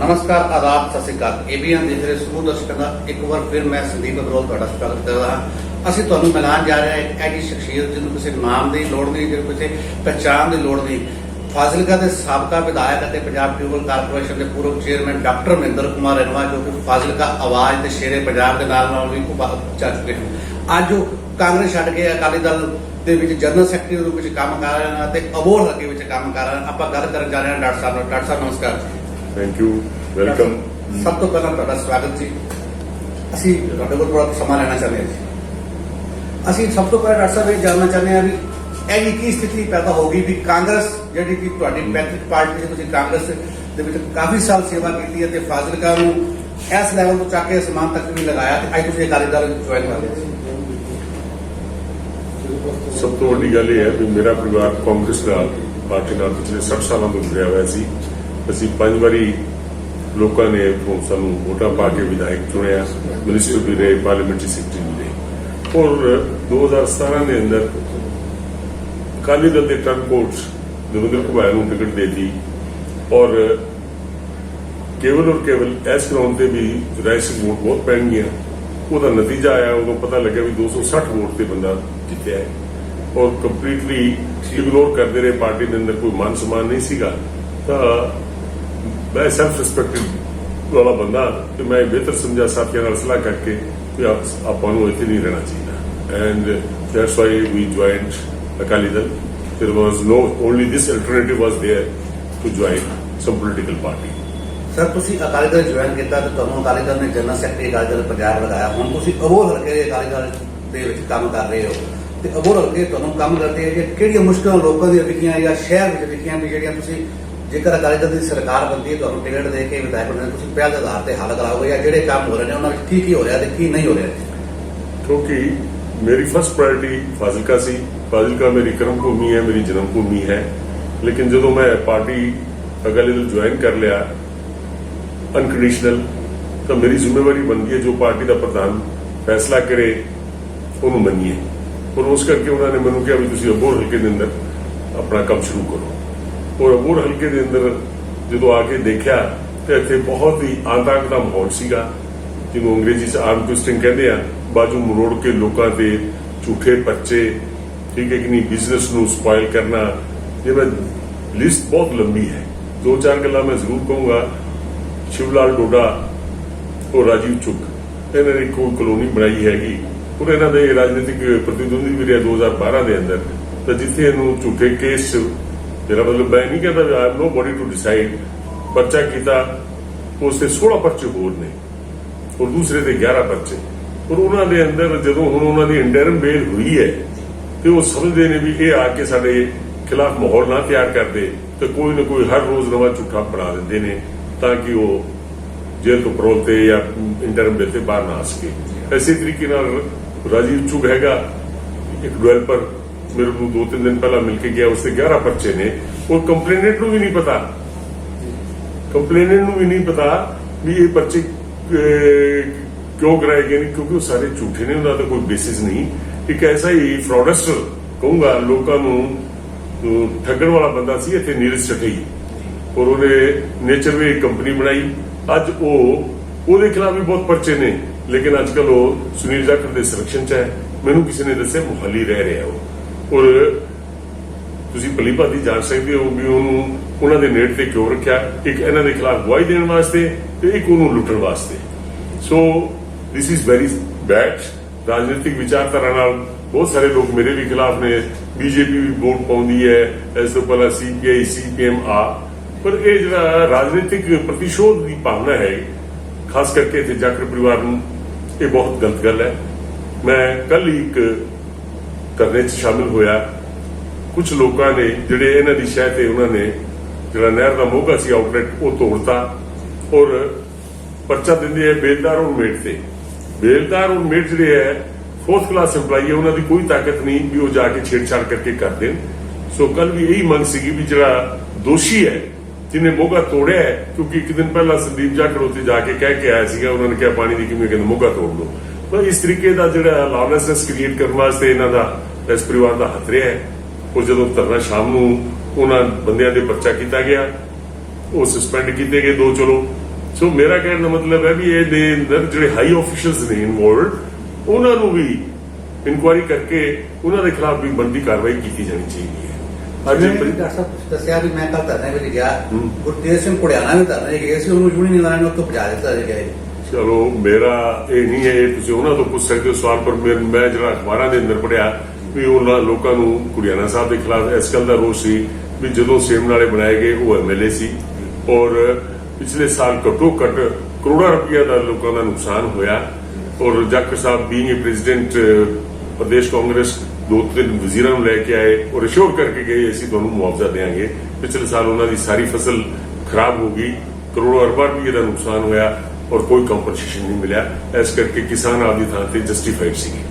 नमस्कार, आदाब, सत श्री अकाल। एबीएन देख रहे समूह दर्शकों का एक बार फिर मैं संदीप अग्रवाल ਤੁਹਾਡਾ स्वागत कर रहा ਹਾਂ। ਅਸੀਂ ਤੁਹਾਨੂੰ ਮਿਲਾਨ ਜਾ ਰਹੇ ਹਾਂ ਇੱਕ ਐਜੀ ਸ਼ਖਸੀਅਤ ਜਿਹਨੂੰ ਕਿਸੇ ਨਾਮ ਦੀ ਲੋੜ ਨਹੀਂ, ਜਿਹਨੂੰ ਕਿਸੇ ਪਹਿਚਾਣ ਦੀ ਲੋੜ ਨਹੀਂ। ਫਾਜ਼ਿਲਕਾ ਦੇ ਸਾਬਕਾ ਵਿਧਾਇਕ ਅਤੇ ਪੰਜਾਬ ਟਿਊਬਲ ਕਾਰਪੋਰੇਸ਼ਨ ਦੇ ਪੂਰਵ ਚੇਅਰਮੈਨ ਡਾਕਟਰ ਮਹਿੰਦਰ ਕੁਮਾਰ ਰਣਵਾ, ਜੋ ਕਿ ਫਾਜ਼ਿਲਕਾ ਆਵਾਜ਼ ਤੇ ਸ਼ੇਰੇ ਪੰਜਾਬ ਦੇ ਨਾਲ ਵੀ ਚੱਲ ਚੁੱਕੇ ਹਨ। ਅੱਜ ਉਹ ਕਾਂਗਰਸ ਛੱਡ ਕੇ ਅਕਾਲੀ ਦਲ ਦੇ ਵਿੱਚ ਜਨਰਲ ਸੈਕਟਰੀ ਦੇ ਰੂਪ ਵਿੱਚ ਕੰਮ ਕਰ ਰਹੇ ਹਨ ਤੇ ਅਬੋਹਰ ਹਲਕੇ ਵਿੱਚ ਕੰਮ ਕਰ ਰਹੇ ਹਨ। ਆਪਾਂ ਗੱਲ ਕਰਨ ਜਾ ਰਹੇ ਹਾਂ ਡਾਕਟਰ ਸਾਹਿਬ ਨਾਲ। ਡਾਕਟਰ ਸਾਹਿਬ ਨਮਸਕਾਰ। Thank you, welcome. ਸਭ ਤੋਂ ਪਹਿਲਾਂ ਤੁਹਾਡਾ ਸਵਾਗਤ ਜੀ। ਅਸੀਂ ਤੁਹਾਡੇ ਕੋਲ ਥੋੜਾ ਸਮਾਂ ਲੈਣਾ ਚਾਹੁੰਦੇ ਹਾਂ ਜੀ। ਅਸੀਂ ਸਭ ਤੋਂ ਪਹਿਲਾਂ ਡਾਕਟਰ ਸਾਹਿਬ ਇਹ ਜਾਣਨਾ ਚਾਹੁੰਦੇ ਹਾਂ ਵੀ ਇਹ ਕੀ ਸਥਿਤੀ ਪੈਦਾ ਹੋ ਗਈ ਵੀ ਕਾਂਗਰਸ ਜਿਹੜੀ ਕਿ ਤੁਹਾਡੀ ਪੈਤ੍ਰਿਕ ਪਾਰਟੀ ਸੀ, ਤੁਸੀਂ ਕਾਂਗਰਸ ਦੇ ਵਿੱਚ ਕਾਫੀ ਸਾਲ ਸੇਵਾ ਕੀਤੀ ਹੈ ਤੇ ਫਾਜ਼ਿਲਕਾ ਨੂੰ ਇਸ ਲੈਵਲ ਤੋਂ ਚੱਕ ਕੇ ਅਸਮਾਨ ਤੱਕ ਵੀ ਲਗਾਇਆ ਤੇ ਅੱਜ ਤੁਸੀਂ ਅਕਾਲੀ ਦਲ ਜੁਆਇਨ ਕਰ ਲਿਆ। ਸਭ ਤੋਂ ਵੱਡੀ ਗੱਲ ਇਹ ਹੈ ਵੀ ਮੇਰਾ ਪਰਿਵਾਰ ਕਾਂਗਰਸ ਨਾਲ ਪਾਰਟੀ ਨਾਲ ਪਿਛਲੇ 60 ਸਾਲਾਂ ਤੋਂ ਜੁੜਿਆ ਹੋਇਆ ਸੀ। ਅਸੀਂ 5 ਵਾਰੀ ਲੋਕਾਂ ਨੇ ਸਾਨੂੰ ਵੋਟਾਂ ਪਾ ਕੇ ਵਿਧਾਇਕ ਚੁਣਿਆ, ਮਿਨਿਸਟਰ ਵੀ ਰਹੇ, ਪਾਰਲੀਮੈਂਟਰੀ ਸੈਕਟਰੀ ਵੀ ਰਹੇ। ਔਰ 2017 ਦੇ ਅੰਦਰ ਅਕਾਲੀ ਦਲ ਦੇ ਟਰਨਕੋਟ ਦਵਿੰਦਰ ਘੁਬਾਇਆ ਨੂੰ ਟਿਕਟ ਦੇ ਦਿੱਤੀ ਔਰ ਕੇਵਲ ਇਸ ਗਰਾਊਂਡ ਤੇ ਵੀ ਰਾਈਸਿੰਗ ਵੋਟ ਬਹੁਤ ਪੈਣਗੀਆਂ। ਉਹਦਾ ਨਤੀਜਾ ਆਇਆ, ਉਦੋਂ ਪਤਾ ਲੱਗਿਆ ਵੀ 260 ਵੋਟ ਤੇ ਬੰਦਾ ਜਿੱਤਿਆ ਹੈ ਔਰ ਕੰਪਲੀਟਲੀ ਇਗਨੋਰ ਕਰਦੇ ਰਹੇ। ਪਾਰਟੀ ਦੇ ਅੰਦਰ ਕੋਈ ਮਾਨ ਸਨਮਾਨ ਨਹੀਂ ਸੀਗਾ। ਤਾਂ ਮੈਂ ਸੈਲਫ ਰਿਸਪੈਕਟ ਵਾਲਾ ਬੰਦਾ ਤੇ ਮੈਂ ਬਿਹਤਰ ਸਮਝਿਆ ਸਾਥੀਆਂ ਨਾਲ ਸਲਾਹ ਕਰਕੇ ਕਿ ਆਪਾਂ ਨੂੰ ਇੱਥੇ ਨਹੀਂ ਰਹਿਣਾ ਚਾਹੀਦਾ and that's why we joined Akali Dal. There was no only this alternative was there to join some political party. Sir, ਤੁਸੀਂ ਅਕਾਲੀ ਦਲ ਜੁਆਇਨ ਕੀਤਾ ਤੇ ਤੁਹਾਨੂੰ ਅਕਾਲੀ ਦਲ ਨੇ ਜਨਰਲ ਸੈਕਟਰੀ ਅਕਾਲੀ ਦਲ ਪੰਜਾਬ ਲਗਾਇਆ। ਹੁਣ ਤੁਸੀਂ ਅਬੋਹਰ ਹਲਕੇ ਦੇ ਅਕਾਲੀ ਦਲ ਦੇ ਵਿੱਚ ਕੰਮ ਕਰ ਰਹੇ ਹੋ ਤੇ ਅਬੋਹਰ ਹਲਕੇ ਤੁਹਾਨੂੰ ਕੰਮ ਕਰਦੇ ਹੋ ਕਿਹੜੀਆਂ ਮੁਸ਼ਕਲਾਂ ਲੋਕਾਂ ਦੀਆਂ ਵਿਖੀਆਂ ਜਾਂ ਸ਼ਹਿਰ ਵਿੱਚ ਵਿਖੀਆਂ ਵੀ ਜਿਹੜੀਆਂ ਤੁਸੀਂ ਜੇਕਰ ਅਕਾਲੀ ਦਲ ਦੀ ਸਰਕਾਰ ਬਣਦੀ ਹੈ ਤੁਹਾਨੂੰ ਟਿਕਟ ਦੇ ਕੇ ਵਿਧਾਇਕ ਬਣਦੇ ਤੁਸੀਂ ਪਹਿਲ ਦੇ ਆਧਾਰ ਤੇ ਹੱਲ ਕਰਾਓਗੇ ਜਾਂ ਜਿਹੜੇ ਕੰਮ ਹੋ ਰਹੇ ਨੇ ਉਹਨਾਂ ਵਿੱਚ ਕੀ ਹੋ ਰਿਹਾ ਤੇ ਕੀ ਨਹੀਂ ਹੋ ਰਿਹਾ? ਕਿਉਂਕਿ ਮੇਰੀ ਫਸਟ ਪ੍ਰਾਇੋਰਟੀ ਫਾਜ਼ਿਲਕਾ ਸੀ। ਫਾਜ਼ਿਲਕਾ ਮੇਰੀ ਕਰਮ ਭੂਮੀ ਹੈ, ਮੇਰੀ ਜਨਮ ਭੂਮੀ ਹੈ। ਲੇਕਿਨ ਜਦੋਂ ਮੈਂ ਪਾਰਟੀ ਅਕਾਲੀ ਦਲ ਜੁਆਇਨ ਕਰ ਲਿਆ ਅਨਕੰਡੀਸ਼ਨਲ, ਤਾਂ ਮੇਰੀ ਜ਼ਿੰਮੇਵਾਰੀ ਬਣਦੀ ਹੈ ਜੋ ਪਾਰਟੀ ਦਾ ਪ੍ਰਧਾਨ ਫੈਸਲਾ ਕਰੇ ਉਹਨੂੰ ਮੰਨੀਏ। ਔਰ ਉਸ ਕਰਕੇ ਉਹਨਾਂ ਨੇ ਮੈਨੂੰ ਕਿਹਾ ਵੀ ਤੁਸੀਂ ਅਬੋਹਰ ਹਲਕੇ ਦੇ ਅੰਦਰ ਆਪਣਾ ਕੰਮ ਸ਼ੁਰੂ ਕਰੋ। ਔਰ ਅਬੋਹਰ ਹਲਕੇ ਦੇ ਅੰਦਰ ਜਦੋਂ ਆ ਕੇ ਦੇਖਿਆ ਤੇ ਇੱਥੇ ਬਹੁਤ ਹੀ ਆਤੰਕ ਦਾ ਮਾਹੌਲ ਸੀਗਾ, ਜਿਹਨੂੰ ਅੰਗਰੇਜ਼ੀ 'ਚ ਆਰਮ ਟਵਿਸਟਿੰਗ ਕਹਿੰਦੇ ਆ। ਬਾਜੂ ਮਰੋੜ ਕੇ ਲੋਕਾਂ ਤੇ ਝੂਠੇ ਪਰਚੇ, ਠੀਕ ਹੈ ਕਿ ਨਹੀਂ, ਬਿਜ਼ਨਸ ਨੂੰ ਸਪਾਇਲ ਕਰਨਾ। ਜਿਹੜਾ ਲਿਸਟ ਬਹੁਤ ਲੰਬੀ ਹੈ। 2-4 ਗੱਲਾਂ ਮੈਂ ਜ਼ਰੂਰ ਕਹੂੰਗਾ। ਸ਼ਿਵਲਾਲ ਡੋਡਾ ਔਰ ਰਾਜੀਵ ਚੁੱਕ, ਇਹਨਾਂ ਨੇ ਕੋਈ ਕਲੋਨੀ ਬਣਾਈ ਹੈਗੀ ਔਰ ਇਹਨਾਂ ਦੇ ਰਾਜਨੀਤਿਕ ਪ੍ਰਤੀਦਵੰਦੀ ਵੀ ਰਿਹਾ 2012 ਦੇ ਅੰਦਰ। ਤਾਂ ਜਿੱਥੇ ਇਹਨੂੰ ਝੂਠੇ ਕੇਸ, ਜਿਹੜਾ ਮਤਲਬ ਮੈਂ ਨਹੀਂ ਕਹਿੰਦਾ I am nobody to decide, ਪਰਚਾ ਕੀਤਾ, ਉਸ ਤੇ 16 ਪਰਚੇ ਹੋਰ ਨੇ ਔਰ ਦੂਸਰੇ ਤੇ 11 ਪਰਚੇ। ਔਰ ਉਹਨਾਂ ਦੇ ਅੰਦਰ ਜਦੋਂ ਹੁਣ ਉਹਨਾਂ ਦੀ ਇੰਟਰਮ ਬੇਲ ਹੋਈ ਹੈ ਤੇ ਉਹ ਸਮਝਦੇ ਨੇ ਵੀ ਇਹ ਆ ਕੇ ਸਾਡੇ ਖਿਲਾਫ ਮਾਹੌਲ ਨਾ ਤਿਆਰ ਕਰਦੇ ਤੇ ਕੋਈ ਨਾ ਕੋਈ ਹਰ ਰੋਜ਼ ਨਵਾਂ ਝੂਠਾ ਬਣਾ ਦਿੰਦੇ ਨੇ ਤਾਂ ਕਿ ਉਹ ਜੇਲ੍ਹ ਤੋਂ ਪਰੋਲ ਤੇ ਜਾਂ ਇੰਟਰਮ ਬੇਲ ਤੇ ਬਾਹਰ ਨਾ ਆ ਸਕੇ। ਇਸੇ ਤਰੀਕੇ ਨਾਲ ਰਾਜੀਵ ਚੁਗ ਹੈਗਾ ਇੱਕ ਡਿਵੈਲਪਰ, ਮੇਰੇ ਨੂੰ 2-3 ਦਿਨ ਪਹਿਲਾਂ ਮਿਲ ਕੇ ਗਿਆ, ਉਸ ਤੇ 11 ਪਰਚੇ ਨੇ ਔਰ ਕੰਪਲੇਨੈਂਟ ਨੂੰ ਵੀ ਨਹੀਂ ਪਤਾ ਵੀ ਇਹ ਪਰਚੇ ਕਿਉਂ ਕਰਾਏ ਗਏ ਨੇ, ਕਿਉਂਕਿ ਉਹ ਸਾਰੇ ਝੂਠੇ ਨੇ, ਉਹਨਾਂ ਦਾ ਕੋਈ ਬੇਸਿਸ ਨਹੀਂ। ਇੱਕ ਐਸਾ ਹੀ ਫਰਾਡਸਟਰ ਕਹੂੰਗਾ, ਲੋਕਾਂ ਨੂੰ ਠੱਗਣ ਵਾਲਾ ਬੰਦਾ ਸੀ ਇੱਥੇ ਨੀਰਜ ਸਟੇਈ ਔਰ ਉਹਨੇ ਨੇਚਰ ਵੇ ਕੰਪਨੀ ਬਣਾਈ। ਅੱਜ ਉਹਦੇ ਖਿਲਾਫ ਵੀ ਬਹੁਤ ਪਰਚੇ ਨੇ ਲੇਕਿਨ ਅੱਜ ਕੱਲ ਉਹ ਸੁਨੀਲ ਜਾਖੜ ਦੇ ਸਰਕਸ਼ਨ 'ਚ ਹੈ। ਮੈਨੂੰ ਕਿਸੇ ਨੇ ਦੱਸਿਆ ਮੁਹਾਲੀ ਰਹਿ ਰਿਹਾ ਉਹ। ਔਰ ਤੁਸੀਂ ਭਲੀ ਭਾਂਤੀ ਜਾਣ ਸਕਦੇ ਹੋ ਵੀ ਉਹਨੂੰ ਉਹਨਾਂ ਦੇ ਨੇੜ ਤੇ ਕਿਉਂ ਰੱਖਿਆ, ਇੱਕ ਇਹਨਾਂ ਦੇ ਖਿਲਾਫ ਗਵਾਹੀ ਦੇਣ ਵਾਸਤੇ ਤੇ ਇੱਕ ਉਹਨੂੰ ਲੁੱਟਣ ਵਾਸਤੇ। ਸੋ ਦਿਸ ਇਜ਼ ਵੈਰੀ ਬੈਡ। ਰਾਜਨੀਤਿਕ ਵਿਚਾਰਧਾਰਾ ਨਾਲ ਬਹੁਤ ਸਾਰੇ ਲੋਕ ਮੇਰੇ ਵੀ ਖਿਲਾਫ ਨੇ। ਬੀਜੇਪੀ ਵੀ ਵੋਟ ਪਾਉਂਦੀ ਹੈ, ਇਸ ਤੋਂ ਪਹਿਲਾਂ CPI CPM ਆ। ਪਰ ਇਹ ਜਿਹੜਾ ਰਾਜਨੀਤਿਕ ਪ੍ਰਤੀਸ਼ੋਧ ਦੀ ਭਾਵਨਾ ਹੈ ਖਾਸ ਕਰਕੇ ਇੱਥੇ ਜਾਖੜ ਪਰਿਵਾਰ ਨੂੰ, ਇਹ ਬਹੁਤ ਗਲਤ ਗੱਲ ਹੈ। ਮੈਂ ਕੱਲ ਹੀ ਇੱਕ ਧਰਨੇ 'ਚ ਸ਼ਾਮਿਲ ਹੋਇਆ। ਕੁਝ ਲੋਕਾਂ ਨੇ ਜਿਹੜੇ ਇਹਨਾਂ ਦੀ ਸ਼ਹਿ ਤੇ ਉਹਨਾਂ ਨੇ ਜਿਹੜਾ ਨਹਿਰ ਦਾ ਮੋਗਾ ਸੀ ਆਊਟਲੈਟ ਉਹ ਤੋੜਤਾ ਔਰ ਪਰਚਾ ਦਿੰਦੇ ਹੈ ਬੇਲਦਾਰ ਔਰ ਮੇਟ ਤੇ। ਬੇਲਦਾਰ ਔਰ ਮੇਟ ਜਿਹੜੇ ਹੈ 4th ਕਲਾਸ EMPLOYE ਹੈ, ਉਹਨਾਂ ਦੀ ਕੋਈ ਤਾਕਤ ਨਹੀਂ ਵੀ ਉਹ ਜਾ ਕੇ ਛੇੜਛਾੜ ਕਰਕੇ ਕਰ ਦੇਣ। ਸੋ ਕੱਲ ਵੀ ਇਹੀ ਮੰਗ ਸੀਗੀ ਵੀ ਜਿਹੜਾ ਦੋਸ਼ੀ ਹੈ ਜਿਹਨੇ ਮੋਗਾ ਤੋੜਿਆ ਹੈ, ਕਿਉਂਕਿ ਇੱਕ ਦਿਨ ਪਹਿਲਾਂ ਸੰਦੀਪ ਜਾਖੜ ਉੱਥੇ ਜਾ ਕੇ ਕਹਿ ਕੇ ਆਇਆ ਸੀਗਾ, ਉਹਨਾਂ ਨੇ ਕਿਹਾ ਪਾਣੀ ਦੀ ਕਿਵੇਂ ਕਹਿੰਦੇ ਮੋਗਾ ਤੋੜ ਲਓ। ਪਰ ਇਸ ਤਰੀਕੇ ਦਾ ਜਿਹੜਾ ਲਾਅਲੈਸਨੈਸ ਕ੍ਰੀਏਟ ਕਰਨ ਵਾਸਤੇ ਇਹਨਾਂ ਦਾ ਇਸ ਪਰਿਵਾਰ ਦਾ ਹੱਥ ਰਿਹਾ ਹੈ। ਉਹ ਜਦੋਂ ਧਰਨਾ ਸ਼ਾਮ ਨੂੰ ਉਹਨਾਂ ਬੰਦਿਆਂ ਦੇ ਪਰਚਾ ਕੀਤਾ ਗਿਆ, ਉਹ ਸਸਪੈਂਡ ਕੀਤੇ ਗਏ 2 ਚਲੋ ਸੋ ਮੇਰਾ ਕਹਿਣ ਦਾ ਮਤਲਬ ਹੈ ਵੀ ਇਹਦੇ ਅੰਦਰ ਜਿਹੜੇ ਹਾਈ ਆਫੀਸ਼ੀਅਲਸ ਨੇ ਇਨਵੋਲਵਡ ਉਹਨਾਂ ਨੂੰ ਵੀ ਇਨਕੁਆਇਰੀ ਕਰਕੇ ਉਹਨਾਂ ਦੇ ਖਿਲਾਫ ਵੀ ਬਣਦੀ ਕਾਰਵਾਈ ਕੀਤੀ ਜਾਣੀ ਚਾਹੀਦੀ ਹੈ। ਅੱਜ ਡਾਕਟਰ ਸਾਹਿਬ ਤੁਸੀਂ ਦੱਸਿਆ ਵੀ ਮੈਂ ਕੱਲ ਧਰਨੇ ਵਿੱਚ ਗਿਆ, ਗੁਰਤੇਜ ਸਿੰਘ ਘੁੜਿਆਣਾ ਵੀ ਧਰਨੇ ਗਏ ਸੀ, ਉਹਨੂੰ ਯੂਨੀਅਨ ਵਾਲਿਆਂ ਨੇ ਉੱਥੋਂ ਭਜਾ ਦਿੱਤਾ ਸੀ ਗਏ। ਚਲੋ ਮੇਰਾ ਇਹ ਨਹੀਂ ਹੈ, ਤੁਸੀਂ ਉਹਨਾਂ ਤੋਂ ਪੁੱਛ ਸਕਦੇ ਹੋ ਸਵਾਲ, ਪਰ ਮੈਂ ਜਿਹੜਾ ਅਖਬਾਰਾਂ ਦੇ ਅੰਦਰ ਪੜਿਆ ਵੀ ਉਹਨਾਂ ਲੋਕਾਂ ਨੂੰ ਘੁੜਿਆਣਾ ਸਾਹਿਬ ਦੇ ਖਿਲਾਫ ਇਸ ਗੱਲ ਦਾ ਰੋਸ ਸੀ ਵੀ ਜਦੋਂ ਸੇਮ ਨਾਲੇ ਬਣਾਏ ਗਏ ਉਹ ਐਮਐਲਏ ਸੀ ਔਰ ਪਿਛਲੇ ਸਾਲ ਘੱਟੋ ਘੱਟ ਕਰੋੜਾਂ ਰੁਪਈਆ ਦਾ ਲੋਕਾਂ ਦਾ ਨੁਕਸਾਨ ਹੋਇਆ ਔਰ ਜਾਖੜ ਸਾਹਿਬ ਬੀਇੰਗ ਏ ਪ੍ਰੈਜ਼ੀਡੈਂਟ ਪ੍ਰਦੇਸ਼ ਕਾਂਗਰਸ 2-3 ਵਜ਼ੀਰਾਂ ਨੂੰ ਲੈ ਕੇ ਆਏ ਔਰ ਅਸ਼ੋਰ ਕਰਕੇ ਗਏ ਅਸੀਂ ਤੁਹਾਨੂੰ ਮੁਆਵਜ਼ਾ ਦੇਵਾਂਗੇ। ਪਿਛਲੇ ਸਾਲ ਉਹਨਾਂ ਦੀ ਸਾਰੀ ਫਸਲ ਖਰਾਬ ਹੋ ਗਈ, ਕਰੋੜਾਂ ਅਰਬਾਂ ਰੁਪਈਏ ਦਾ ਨੁਕਸਾਨ ਹੋਇਆ ਔਰ ਕੋਈ ਕੰਪਨਸੇਸ਼ਨ ਨਹੀਂ ਮਿਲਿਆ। ਇਸ ਕਰਕੇ ਕਿਸਾਨ ਆਪਦੀ ਥਾਂ ਤੇ ਜਸਟੀਫਾਈਡ ਸੀਗੇ।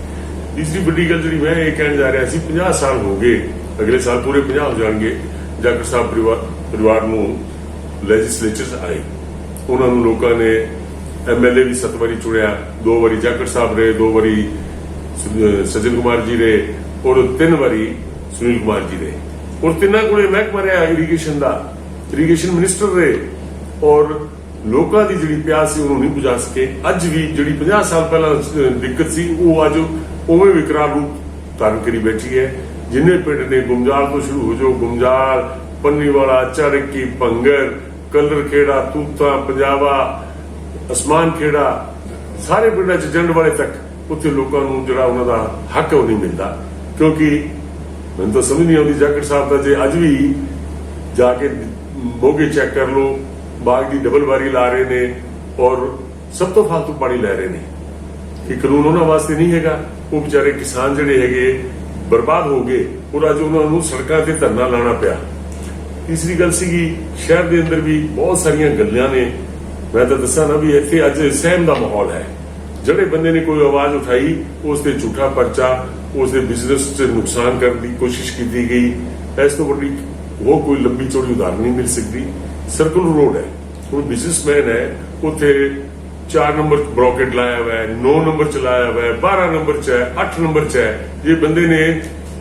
ਤੀਸਰੀ ਵੱਡੀ ਗੱਲ ਜਿਹੜੀ ਮੈਂ ਇਹ ਕਹਿਣ ਜਾ ਰਿਹਾ ਸੀ, 50 ਸਾਲ ਹੋ ਗਏ, ਅਗਲੇ ਸਾਲ ਪੂਰੇ 50 ਹੋ ਜਾਣਗੇ ਜਾਖੜ ਸਾਹਿਬ ਪਰਿਵਾਰ ਨੂੰ ਲੈਜਿਸਲੇਚਰਸ ਆਏ, ਉਹਨਾਂ ਨੂੰ ਲੋਕਾਂ ਨੇ ਐਮਐਲਏ ਵੀ 7 ਵਾਰੀ ਚੁਣਿਆ, 2 ਵਾਰੀ ਜਾਖੜ ਸਾਹਿਬ ਰਹੇ, 2 ਵਾਰੀ ਸੱਜਣ ਕੁਮਾਰ ਜੀ ਰਹੇ ਔਰ 3 ਵਾਰੀ ਸੁਨੀਲ ਕੁਮਾਰ ਜੀ ਰਹੇ ਔਰ ਤਿੰਨਾਂ ਕੋਲੇ ਮਹਿਕਮਾ ਰਿਹਾ ਇਰੀਗੇਸ਼ਨ ਦਾ, ਇਰੀਗੇਸ਼ਨ ਮਿਨਿਸਟਰ ਰਹੇ ਔਰ ਲੋਕਾਂ ਦੀ ਜਿਹੜੀ ਪਿਆਸ ਸੀ ਉਹਨੂੰ ਨਹੀਂ ਬੁਝਾ ਸਕੇ। ਅੱਜ ਵੀ ਜਿਹੜੀ 50 ਸਾਲ ਪਹਿਲਾਂ ਦਿੱਕਤ ਸੀ ਉਹ ਅੱਜ ਉਵੇਂ ਵਿਕਰਾਲ ਰੂਪ ਧਾਰਨ ਕਰੀ ਬੈਠੀ ਹੈ। ਜਿੰਨੇ ਪਿੰਡ ਨੇ ਗੁਮਜਾਲ ਤੋਂ ਸ਼ੁਰੂ ਹੋ ਜਾਓ, ਗੁਮਜਾਲ, ਪੰਨੀਵਾਲਾ, ਚਾਰਕੀ, ਭੰਗਰ, ਕਲਰ ਖੇੜਾ, ਤੂਤਾ, ਪੰਜਾਬਾ, ਅਸਮਾਨ ਖੇੜਾ, ਸਾਰੇ ਪਿੰਡਾਂ 'ਚ ਜੰਡ ਵਾਲੇ ਤੱਕ ਉੱਥੇ ਲੋਕਾਂ ਨੂੰ ਜਿਹੜਾ ਉਹਨਾਂ ਦਾ ਹੱਕ ਉਹ ਨਹੀਂ ਮਿਲਦਾ। ਕਿਉਂਕਿ ਮੈਨੂੰ ਤਾਂ ਸਮਝ ਨਹੀਂ ਆਉਂਦੀ ਜਾਖੜ ਸਾਹਿਬ ਦਾ ਜੇ ਅੱਜ ਵੀ ਜਾ ਕੇ ਮੋਗੇ ਚੈੱਕ ਕਰ ਲਓ, ਬਾਗ ਦੀ ਡਬਲ ਵਾਰੀ ਲਾ ਰਹੇ ਨੇ ਔਰ ਸਭ ਤੋਂ ਫਾਲਤੂ ਪਾਣੀ ਲੈ ਰਹੇ ਨੇ। ਇਹ ਕਾਨੂੰਨ ਉਹਨਾਂ ਵਾਸਤੇ ਨਹੀਂ ਹੈਗਾ। ਉਹ ਵਿਚਾਰੇ ਕਿਸਾਨ ਜਿਹੜੇ ਹੈਗੇ ਬਰਬਾਦ ਹੋ ਗਏ ਔਰ ਅੱਜ ਉਹਨਾਂ ਨੂੰ ਸੜਕਾਂ ਤੇ ਧਰਨਾ ਲਾਣਾ ਪਿਆ। ਤੀਸਰੀ ਗੱਲ ਸੀਗੀ ਸ਼ਹਿਰ ਦੇ ਅੰਦਰ ਵੀ ਬਹੁਤ ਸਾਰੀਆਂ ਗੱਲਾਂ ਨੇ। ਮੈਂ ਤਾਂ ਦੱਸਾਂ ਨਾ ਵੀ ਇੱਥੇ ਅੱਜ ਸਹਿਮ ਦਾ ਮਾਹੌਲ ਹੈ। ਜਿਹੜੇ ਬੰਦੇ ਨੇ ਕੋਈ ਆਵਾਜ਼ ਉਠਾਈ ਉਸ ਤੇ ਝੂਠਾ ਪਰਚਾ, ਉਸ ਦੇ ਬਿਜ਼ਨਸ 'ਚ ਨੁਕਸਾਨ ਕਰਨ ਦੀ ਕੋਸ਼ਿਸ਼ ਕੀਤੀ ਗਈ। ਇਸ ਤੋਂ ਵੱਡੀ ਉਹ ਕੋਈ ਲੰਬੀ ਚੌੜੀ ਉਦਾਹਰਨ ਨਹੀਂ ਮਿਲ ਸਕਦੀ। ਸਰਕਲ ਰੋਡ ਹੈ, ਕੋਈ ਬਿਜ਼ਨਸਮੈਨ ਹੈ, ਉੱਥੇ 4 ਨੰਬਰ ਬ੍ਰੋਕੇਟ ਲਾਇਆ ਹੋਇਆ ਹੈ, 9 ਨੰਬਰ ਚ ਲਾਇਆ ਹੋਇਆ ਹੈ, 12 ਨੰਬਰ ਚ ਹੈ, 8 ਨੰਬਰ ਚ ਹੈ। ਜੇ ਬੰਦੇ ਨੇ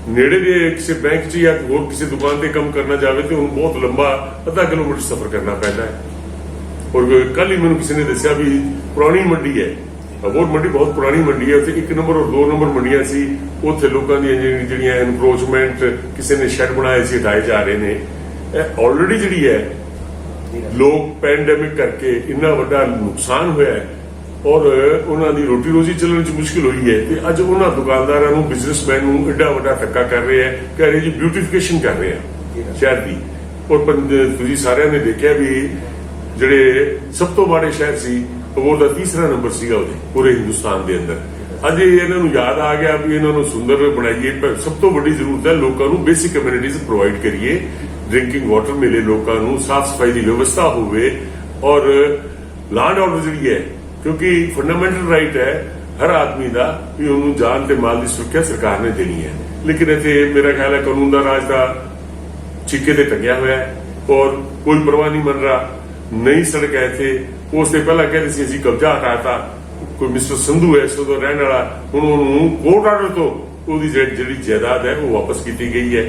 ਨੇੜੇ ਦੇ ਕਿਸੇ ਬੈਂਕ 'ਚ ਜਾਂ ਹੋਰ ਕਿਸੇ ਦੁਕਾਨ ਤੇ ਕੰਮ ਕਰਨਾ ਜਾਵੇ ਤੇ ਉਹਨੂੰ ਬਹੁਤ ਲੰਬਾ ਅੱਧਾ ਕਿਲੋਮੀਟਰ ਸਫ਼ਰ ਕਰਨਾ ਪੈਂਦਾ ਹੈ। ਔਰ ਕੱਲ ਹੀ ਮੈਨੂੰ ਕਿਸੇ ਨੇ ਦੱਸਿਆ ਵੀ ਪੁਰਾਣੀ ਮੰਡੀ ਹੈ, ਅਬੋਹਰ ਮੰਡੀ ਬਹੁਤ ਪੁਰਾਣੀ ਮੰਡੀ ਹੈ, ਉੱਥੇ 1 ਨੰਬਰ ਔਰ 2 ਨੰਬਰ ਮੰਡੀਆਂ ਸੀ। ਉੱਥੇ ਲੋਕਾਂ ਦੀਆਂ ਜਿਹੜੀਆਂ ਐਨਕਰੋਚਮੈਂਟ ਕਿਸੇ ਨੇ ਸ਼ੈੱਡ ਬਣਾਏ ਸੀ ਹਟਾਏ ਜਾ ਰਹੇ ਨੇ। ਇਹ ਆਲਰੇਡੀ ਜਿਹੜੀ ਹੈ ਲੋਕ ਪੈਂਡੈਮਿਕ ਕਰਕੇ ਇੰਨਾ ਵੱਡਾ ਨੁਕਸਾਨ ਹੋਇਆ ਹੈ ਔਰ ਉਹਨਾਂ ਦੀ ਰੋਟੀ ਰੋਜ਼ੀ ਚੱਲਣ 'ਚ ਮੁਸ਼ਕਿਲ ਹੋਈ ਹੈ ਤੇ ਅੱਜ ਉਹਨਾਂ ਦੁਕਾਨਦਾਰਾਂ ਨੂੰ, ਬਿਜ਼ਨਸਮੈਨ ਨੂੰ ਐਡਾ ਵੱਡਾ ਧੱਕਾ ਕਰ ਰਹੇ ਹੈ, ਕਹਿ ਰਹੇ ਜੀ ਬਿਊਟੀਫਿਕੇਸ਼ਨ ਕਰ ਰਹੇ ਆ ਸ਼ਹਿਰ ਦੀ। ਔਰ ਤੁਸੀਂ ਸਾਰਿਆਂ ਨੇ ਦੇਖਿਆ ਵੀ ਜਿਹੜੇ ਸਭ ਤੋਂ ਮਾੜੇ ਸ਼ਹਿਰ ਸੀ ਉਹ ਦਾ 3ਰਾ ਨੰਬਰ ਸੀਗਾ ਉਹਦੇ ਪੂਰੇ ਹਿੰਦੁਸਤਾਨ ਦੇ ਅੰਦਰ। ਅੱਜ ਇਹਨਾਂ ਨੂੰ ਯਾਦ ਆ ਗਿਆ ਵੀ ਇਹਨਾਂ ਨੂੰ ਸੁੰਦਰ ਬਣਾਈਏ। ਪਰ ਸਭ ਤੋਂ ਵੱਡੀ ਜ਼ਰੂਰਤ ਹੈ ਲੋਕਾਂ ਨੂੰ ਬੇਸਿਕ ਕਮਿਊਨਿਟੀਜ਼ ਪ੍ਰੋਵਾਈਡ ਕਰੀਏ, ਡਰਿੰਕਿੰਗ ਵਾਟਰ ਮਿਲੇ ਲੋਕਾਂ ਨੂੰ, ਸਾਫ਼ ਸਫਾਈ ਦੀ ਵਿਵਸਥਾ ਹੋਵੇ ਔਰ ਲਾਅ ਆਰਡਰ ਜਿਹੜੀ ਹੈ, ਕਿਉਂਕਿ ਫੰਡਾਮੈਂਟਲ ਰਾਈਟ ਹੈ ਹਰ ਆਦਮੀ ਦਾ ਵੀ ਉਹਨੂੰ ਜਾਨ ਤੇ ਮਾਲ ਦੀ ਸੁਰੱਖਿਆ ਸਰਕਾਰ ਨੇ ਦੇਣੀ ਹੈ। ਲੇਕਿਨ ਇੱਥੇ ਮੇਰਾ ਖਿਆਲ ਹੈ ਕਾਨੂੰਨ ਦਾ ਰਾਜ ਦਾ ਚਿੱਕੇ ਤੇ ਟੰਗਿਆ ਹੋਇਆ ਹੈ ਔਰ ਕੋਈ ਪਰਵਾਹ ਨਹੀਂ ਮੰਨ ਰਿਹਾ। ਨਈ ਸੜਕ ਹੈ ਇੱਥੇ, ਉਸ ਤੇ ਪਹਿਲਾਂ ਕਹਿੰਦੇ ਸੀ ਅਸੀਂ ਕਬਜ਼ਾ ਹਟਾਤਾ, ਕੋਈ ਮਿਸਟਰ ਸੰਧੂ ਹੈ ਇਸ ਤੋਂ ਰਹਿਣ ਵਾਲਾ, ਹੁਣ ਉਹਨੂੰ ਕੋਰਟ ਆਰਡਰ ਤੋਂ ਉਹਦੀ ਜਿਹੜੀ ਜਾਇਦਾਦ ਹੈ ਉਹ ਵਾਪਸ ਕੀਤੀ ਗਈ ਹੈ।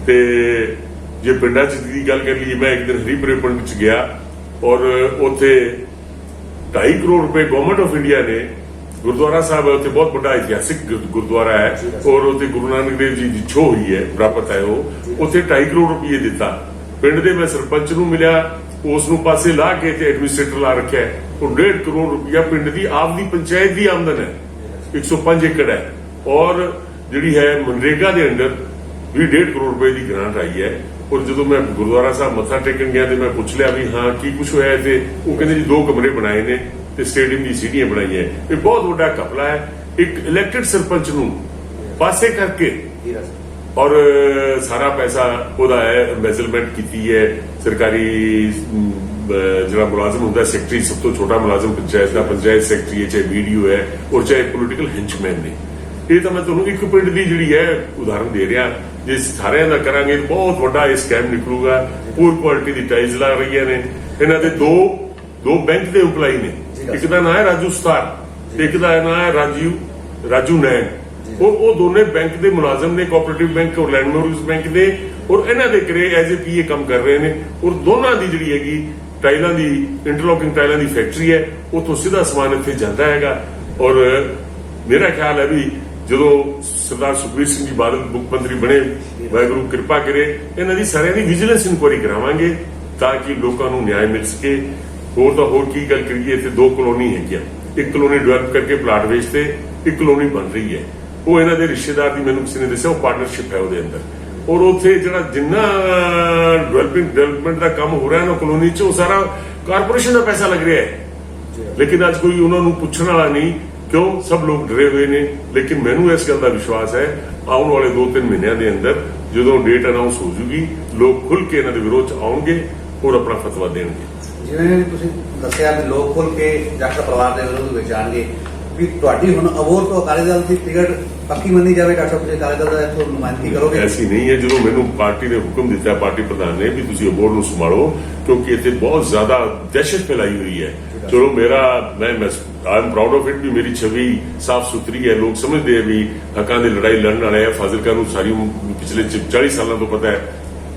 ਤੇ ਜੇ ਪਿੰਡਾਂ 'ਚ ਦੀ ਗੱਲ ਕਰ ਲਈਏ, ਮੈਂ ਇੱਕ ਦਿਨ ਹਰੀਪੁਰੇ ਪਿੰਡ 'ਚ ਗਿਆ ਔਰ ਉੱਥੇ 2.5 ਕਰੋੜ ਰੁਪਏ ਗਵਰਨਮੈਂਟ ਆਫ ਇੰਡੀਆ ਨੇ, ਗੁਰਦੁਆਰਾ ਸਾਹਿਬ ਹੈ ਉੱਥੇ, ਬਹੁਤ ਵੱਡਾ ਇਤਿਹਾਸਿਕ ਗੁਰਦੁਆਰਾ ਹੈ ਔਰ ਉੱਥੇ ਗੁਰੂ ਨਾਨਕ ਦੇਵ ਜੀ ਦੀ ਛੋਹ ਹੋਈ ਹੈ, ਪ੍ਰਾਪਤ ਹੈ ਉਹ, ਉੱਥੇ 2.5 ਕਰੋੜ ਰੁਪਏ ਦਿੱਤਾ। ਪਿੰਡ ਦੇ ਮੈਂ ਸਰਪੰਚ ਨੂੰ ਮਿਲਿਆ, ਉਸ ਨੂੰ ਪਾਸੇ ਲਾ ਕੇ ਤੇ ਐਡਮਿਨਿਸਟ੍ਰੇਟਰ ਲਾ ਰੱਖਿਆ ਹੈ। ਉਹ 1.5 ਕਰੋੜ ਰੁਪਇਆ ਪਿੰਡ ਦੀ ਆਪਦੀ ਪੰਚਾਇਤ ਦੀ ਆਮਦਨ ਹੈ, 105 ਏਕੜ ਹੈ ਔਰ ਜਿਹੜੀ ਹੈ ਮਨਰੇਗਾ ਦੇ ਅੰਡਰ ਵੀ 1.5 ਕਰੋੜ ਰੁਪਏ ਦੀ ਗ੍ਰਾਂਟ ਆਈ ਹੈ। ਔਰ ਜਦੋਂ ਮੈਂ ਗੁਰਦੁਆਰਾ ਸਾਹਿਬ ਮੱਥਾ ਟੇਕਣ ਗਿਆ ਤੇ ਮੈਂ ਪੁੱਛ ਲਿਆ ਵੀ ਹਾਂ ਕੀ ਕੁਝ ਹੋਇਆ ਤੇ ਉਹ ਕਹਿੰਦੇ ਜੀ 2 ਕਮਰੇ ਬਣਾਏ ਨੇ ਤੇ ਸਟੇਡੀਅਮ ਦੀ ਸੀਟੀਆਂ ਬਣਾਈਆਂ। ਇਹ ਬਹੁਤ ਵੱਡਾ ਘਪਲਾ ਹੈ। ਇੱਕ ਇਲੈਕਟਡ ਸਰਪੰਚ ਨੂੰ ਪਾਸੇ ਕਰਕੇ ਔਰ ਸਾਰਾ ਪੈਸਾ ਉਹਦਾ ਹੈ, ਐਮਬੈਜ਼ਲਮੈਂਟ ਕੀਤੀ ਹੈ। ਸਰਕਾਰੀ ਜਿਹੜਾ ਮੁਲਾਜ਼ਮ ਹੁੰਦਾ ਸੈਕਟਰੀ, ਸਭ ਤੋਂ ਛੋਟਾ ਮੁਲਾਜ਼ਮ ਪੰਚਾਇਤ ਦਾ ਪੰਚਾਇਤ ਸੈਕਟਰੀ ਹੈ, ਚਾਹੇ BDO ਹੈ ਔਰ ਚਾਹੇ ਪੋਲੀਟੀਕਲ ਹੈਂਚਮੈਨ ਨੇ। ਇਹ ਤਾਂ ਮੈਂ ਤੁਹਾਨੂੰ ਇੱਕ ਪਿੰਡ ਦੀ ਜਿਹੜੀ ਹੈ ਉਦਾਹਰਨ ਦੇ ਰਿਹਾ। ਜੇ ਸਾਰਿਆਂ ਦਾ ਕਰਾਂਗੇ ਬਹੁਤ ਵੱਡਾ ਇਹ ਸਕੈਮ ਨਿਕਲੂਗਾ। ਪੂਰ ਕੁਆਲਿਟੀ ਦੀ ਟਾਈਲਸ ਲਾ ਰਹੀਆਂ ਨੇ। ਇਹਨਾਂ ਦੇ ਦੋ ਬੈਂਕ ਦੇ EMPLOYE ਨੇ, ਇੱਕ ਦਾ ਨਾਂ ਹੈ ਰਾਜੂ ਸਤਾਰ, ਇੱਕ ਦਾ ਨਾਂ ਹੈ ਰਾਜੂ ਨੈਣ। ਉਹ ਦੋਨੇ ਬੈਂਕ ਦੇ ਮੁਲਾਜ਼ਮ ਨੇ, ਕੋਆਪਰੇਟਿਵ ਬੈਂਕ ਔਰ ਲੈਂਡ ਮੋਰਗੇਜ ਬੈਂਕ ਦੇ, ਔਰ ਇਹਨਾਂ ਦੇ ਕਰੇ ਐਜ਼ ਏ PA ਕੰਮ ਕਰ ਰਹੇ ਨੇ। ਔਰ ਦੋਨਾਂ ਦੀ ਜਿਹੜੀ ਹੈਗੀ ਟਾਈਲਾਂ ਦੀ ਇੰਟਰਲੋਕਿੰਗ ਟਾਈਲਾਂ ਦੀ ਫੈਕਟਰੀ ਹੈ, ਉੱਥੋਂ ਸਿੱਧਾ ਸਮਾਨ ਇੱਥੇ ਜਾਂਦਾ ਹੈਗਾ। ਔਰ ਮੇਰਾ ਖਿਆਲ ਹੈ ਵੀ ਜਦੋਂ ਸਰਦਾਰ ਸੁਖਬੀਰ ਸਿੰਘ ਜੀ ਬਾਦਲ ਮੁੱਖ ਮੰਤਰੀ ਬਣੇ, ਵਾਹਿਗੁਰੂ ਕਿਰਪਾ ਕਰੇ, ਇਹਨਾਂ ਦੀ ਸਾਰਿਆਂ ਦੀ ਵਿਜੀਲੈਂਸ ਇਨਕੁਆਇਰੀ ਕਰਾਵਾਂਗੇ ਤਾਂ ਕਿ ਲੋਕਾਂ ਨੂੰ ਨਿਆਂ ਮਿਲ ਸਕੇ। ਹੋਰ ਤਾਂ ਹੋਰ ਕੀ ਗੱਲ ਕਰੀਏ, ਇੱਥੇ 2 ਕਲੋਨੀ ਹੈਗੀਆਂ, ਇੱਕ ਕਲੋਨੀ ਡਿਵੈਲਪ ਕਰਕੇ ਪਲਾਟ ਵੇਚਤੇ, ਇੱਕ ਕਲੋਨੀ ਬਣ ਰਹੀ ਹੈ। ਉਹ ਇਹਨਾਂ ਦੇ ਰਿਸ਼ਤੇਦਾਰ ਦੀ ਮੈਨੂੰ ਕਿਸੇ ਨੇ ਦੱਸਿਆ, ਉਹ ਪਾਰਟਨਰਸ਼ਿਪ ਹੈ ਉਹਦੇ ਅੰਦਰ। ਔਰ ਉੱਥੇ ਜਿਹੜਾ ਜਿੰਨਾ ਡਿਵੈਲਪਮੈਂਟ ਦਾ ਕੰਮ ਹੋ ਰਿਹਾ ਨਾ ਕਲੋਨੀ 'ਚ, ਉਹ ਸਾਰਾ ਕਾਰਪੋਰੇਸ਼ਨ ਦਾ ਪੈਸਾ ਲੱਗ ਰਿਹਾ ਹੈ। ਲੇਕਿਨ ਅੱਜ ਕੋਈ ਉਹਨਾਂ ਨੂੰ ਪੁੱਛਣ ਵਾਲਾ ਨਹੀਂ, ਕਿਉਂ? ਸਭ ਲੋਕ ਡਰੇ ਹੋਏ ਨੇ। ਲੇਕਿਨ ਮੈਨੂੰ ਇਸ ਗੱਲ ਦਾ ਵਿਸ਼ਵਾਸ ਹੈ, ਆਉਣ ਵਾਲੇ 2-3 ਮਹੀਨਿਆਂ ਦੇ ਅੰਦਰ ਜਦੋਂ ਡੇਟ ਅਨਾਉਂਸ ਹੋ ਜੂਗੀ, ਲੋਕ ਖੁੱਲ ਕੇ ਇਹਨਾਂ ਦੇ ਵਿਰੋਧ 'ਚ ਆਉਣਗੇ ਔਰ ਆਪਣਾ ਫਤਵਾ ਦੇਣਗੇ। ਜਿਵੇਂ ਤੁਸੀਂ ਦੱਸਿਆ ਵੀ ਲੋਕ ਖੁੱਲ ਕੇ ਡਾਕਟਰ ਪਰਿਵਾਰ ਦੇ ਵਿਰੋਧ ਵਿੱਚ ਆਣਗੇ, ਵੀ ਤੁਹਾਡੀ ਹੁਣ ਅਬੋਹਰ ਤੋਂ ਅਕਾਲੀ ਦਲ ਦੀ ਟਿਕਟ ਪੱਕੀ ਮੰਨੀ ਜਾਵੇ, ਡਾਕਟਰ ਸਾਹਿਬ ਤੁਸੀਂ ਅਕਾਲੀ ਦਲ ਦਾ ਇੱਥੋਂ ਨੁਮਾਇੰਦਗੀ ਕਰੋਗੇ? ਐਸੀ ਨਹੀਂ ਹੈ। ਜਦੋਂ ਮੈਨੂੰ ਪਾਰਟੀ ਨੇ ਹੁਕਮ ਦਿੱਤਾ, ਪਾਰਟੀ ਪ੍ਰਧਾਨ ਨੇ, ਵੀ ਤੁਸੀਂ ਅਬੋਹਰ ਨੂੰ ਸੰਭਾਲੋ ਕਿਉਂਕਿ ਇੱਥੇ ਬਹੁਤ ਜ਼ਿਆਦਾ ਦਹਿਸ਼ਤ ਫੈਲਾਈ ਹੋਈ ਹੈ। ਚਲੋ ਮੈਂ I am proud of it ਵੀ ਮੇਰੀ ਛਵੀ ਸਾਫ਼ ਸੁਥਰੀ ਹੈ। ਲੋਕ ਸਮਝਦੇ ਆ ਵੀ ਹੱਕਾਂ ਦੀ ਲੜਾਈ ਲੜਨ ਵਾਲੇ ਆ। ਫਾਜ਼ਿਲਕਾ ਨੂੰ ਸਾਰੀ ਪਿਛਲੇ 40 ਸਾਲਾਂ ਤੋਂ ਪਤਾ ਹੈ